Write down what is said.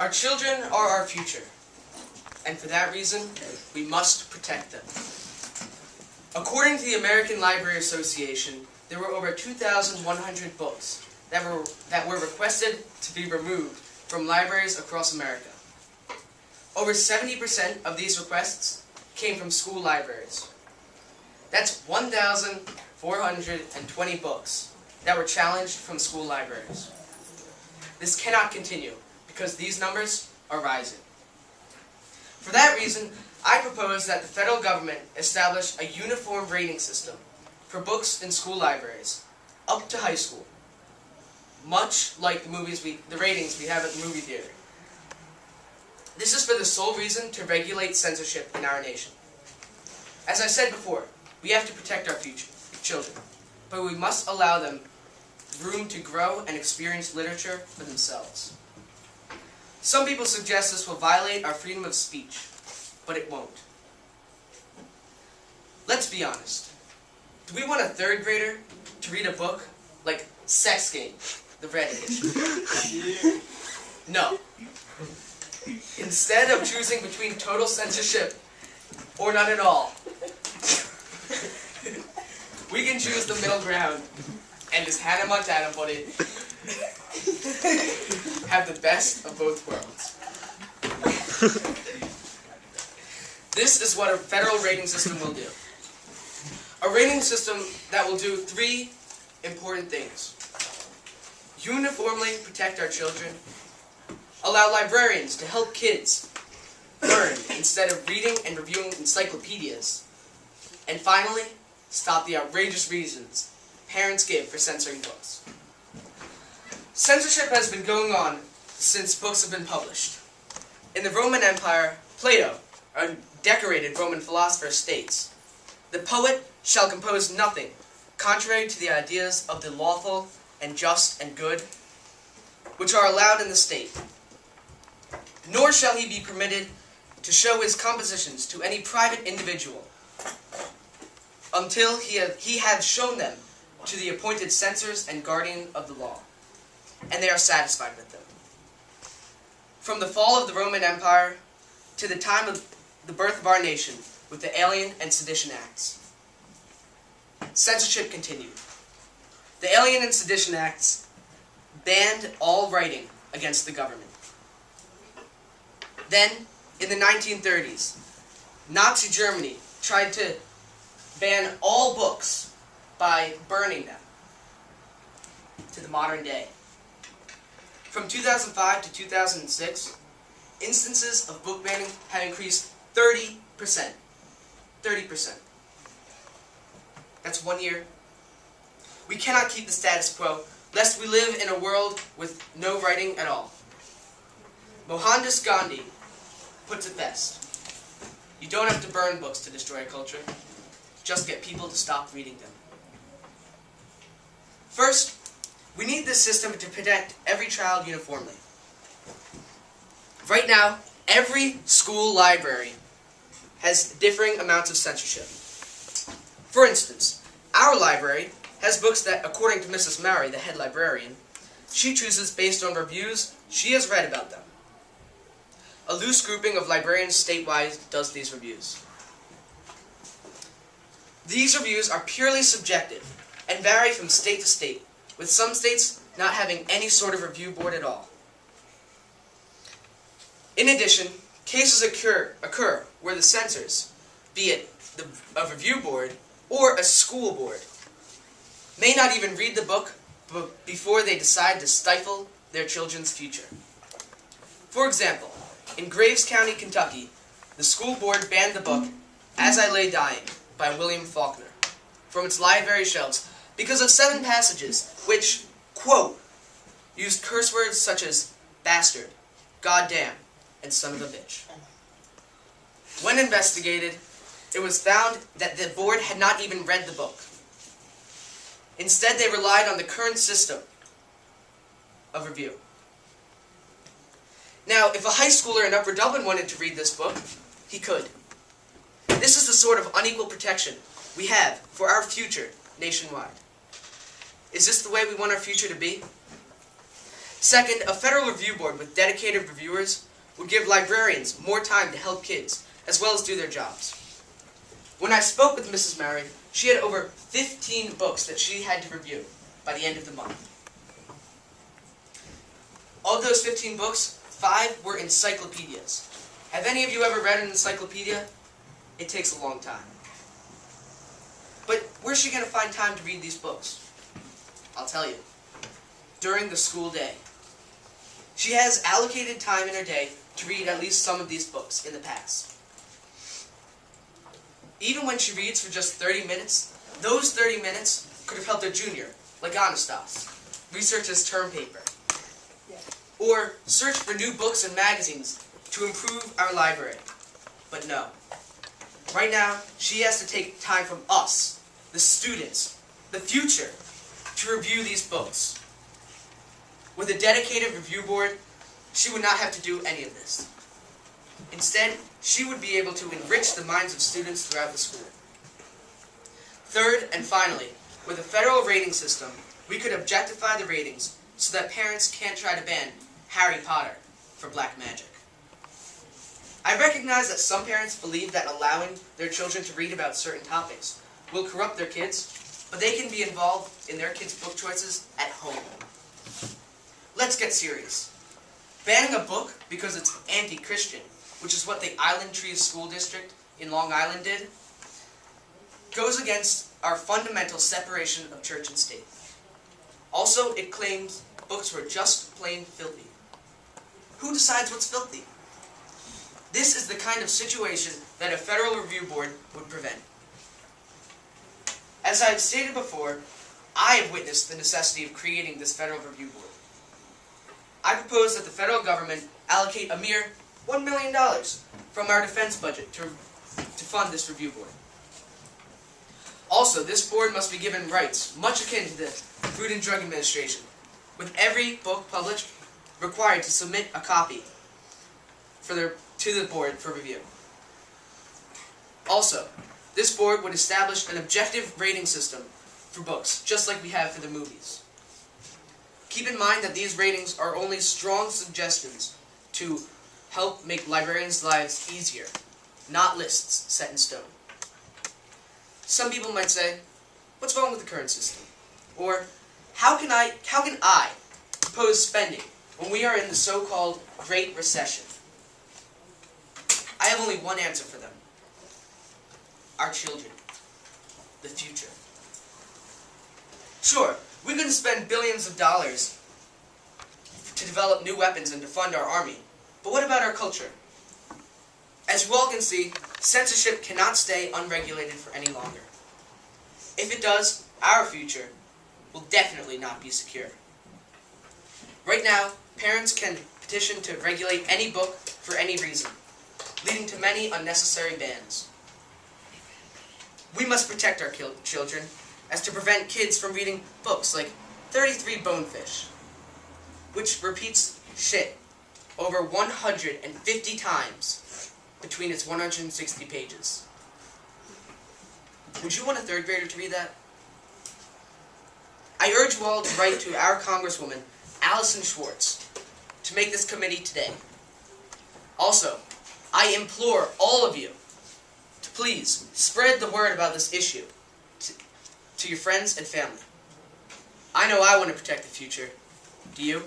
Our children are our future, and for that reason, we must protect them. According to the American Library Association, there were over 2,100 books that were requested to be removed from libraries across America. Over 70% of these requests came from school libraries. That's 1,420 books that were challenged from school libraries. This cannot continue because these numbers are rising. For that reason, I propose that the federal government establish a uniform rating system for books in school libraries, up to high school, much like the ratings we have at the movie theater. This is for the sole reason to regulate censorship in our nation. As I said before, we have to protect our future children, but we must allow them room to grow and experience literature for themselves. Some people suggest this will violate our freedom of speech, but it won't. Let's be honest. Do we want a third grader to read a book like Sex Game, the Red Edition? No. Instead of choosing between total censorship or none at all, we can choose the middle ground and, as Hannah Montana put it, have the best of both worlds. This is what a federal rating system will do. A rating system that will do three important things. Uniformly protect our children. Allow librarians to help kids learn instead of reading and reviewing encyclopedias. And finally, stop the outrageous reasons parents give for censoring books. Censorship has been going on since books have been published. In the Roman Empire, Plato, a decorated Roman philosopher, states, "The poet shall compose nothing contrary to the ideas of the lawful and just and good, which are allowed in the state. Nor shall he be permitted to show his compositions to any private individual, until he have shown them to the appointed censors and guardian of the law, and they are satisfied with them." From the fall of the Roman Empire to the time of the birth of our nation with the Alien and Sedition Acts, censorship continued. The Alien and Sedition Acts banned all writing against the government. Then, in the 1930s, Nazi Germany tried to ban all books by burning them to the modern day. From 2005 to 2006, instances of book banning have increased 30%. 30%. That's 1 year. We cannot keep the status quo, lest we live in a world with no writing at all. Mohandas Gandhi puts it best. You don't have to burn books to destroy a culture. Just get people to stop reading them. First, we need this system to protect every child uniformly. Right now, every school library has differing amounts of censorship. For instance, our library has books that, according to Mrs. Murray, the head librarian, she chooses based on reviews she has read about them. A loose grouping of librarians statewide does these reviews. These reviews are purely subjective and vary from state to state, with some states not having any sort of review board at all. In addition, cases occur where the censors, be it a review board or a school board, may not even read the book before they decide to stifle their children's future. For example, in Graves County, Kentucky, the school board banned the book As I Lay Dying by William Faulkner from its library shelves because of 7 passages which, quote, used curse words such as bastard, goddamn, and son of a bitch. When investigated, it was found that the board had not even read the book. Instead, they relied on the current system of review. Now, if a high schooler in Upper Dublin wanted to read this book, he could. This is the sort of unequal protection we have for our future nationwide. Is this the way we want our future to be? Second, a federal review board with dedicated reviewers would give librarians more time to help kids, as well as do their jobs. When I spoke with Mrs. Murray, she had over 15 books that she had to review by the end of the month. Of those 15 books, 5 were encyclopedias. Have any of you ever read an encyclopedia? It takes a long time. But where's she going to find time to read these books? I'll tell you. During the school day. She has allocated time in her day to read at least some of these books in the past. Even when she reads for just 30 minutes, those 30 minutes could have helped a junior, like Anastas, research his term paper. Or search for new books and magazines to improve our library. But no. Right now, she has to take time from us, the students, the future, to review these books. With a dedicated review board, she would not have to do any of this. Instead, she would be able to enrich the minds of students throughout the school. Third, and finally, with a federal rating system, we could objectify the ratings so that parents can't try to ban Harry Potter for black magic. I recognize that some parents believe that allowing their children to read about certain topics will corrupt their kids, but they can be involved in their kids' book choices at home. Let's get serious. Banning a book because it's anti-Christian, which is what the Island Trees School District in Long Island did, goes against our fundamental separation of church and state. Also, it claims books were just plain filthy. Who decides what's filthy? This is the kind of situation that a federal review board would prevent. As I have stated before, I have witnessed the necessity of creating this federal review board. I propose that the federal government allocate a mere $1 million from our defense budget to fund this review board. Also, this board must be given rights, much akin to the Food and Drug Administration, with every book published required to submit a copy to the board for review. Also, this board would establish an objective rating system for books, just like we have for the movies. Keep in mind that these ratings are only strong suggestions to help make librarians' lives easier, not lists set in stone. Some people might say, what's wrong with the current system? Or, how can I propose spending when we are in the so-called Great Recession? I have only one answer for them. Our children. The future. Sure, we could spend billions of dollars to develop new weapons and to fund our army, but what about our culture? As you all can see, censorship cannot stay unregulated for any longer. If it does, our future will definitely not be secure. Right now, parents can petition to regulate any book for any reason, leading to many unnecessary bans. We must protect our children, as to prevent kids from reading books like 33 Bonefish, which repeats shit over 150 times between its 160 pages. Would you want a third grader to read that? I urge you all to write to our Congresswoman, Allison Schwartz, to make this committee today. Also, I implore all of you to please spread the word about this issue to your friends and family. I know I want to protect the future. Do you?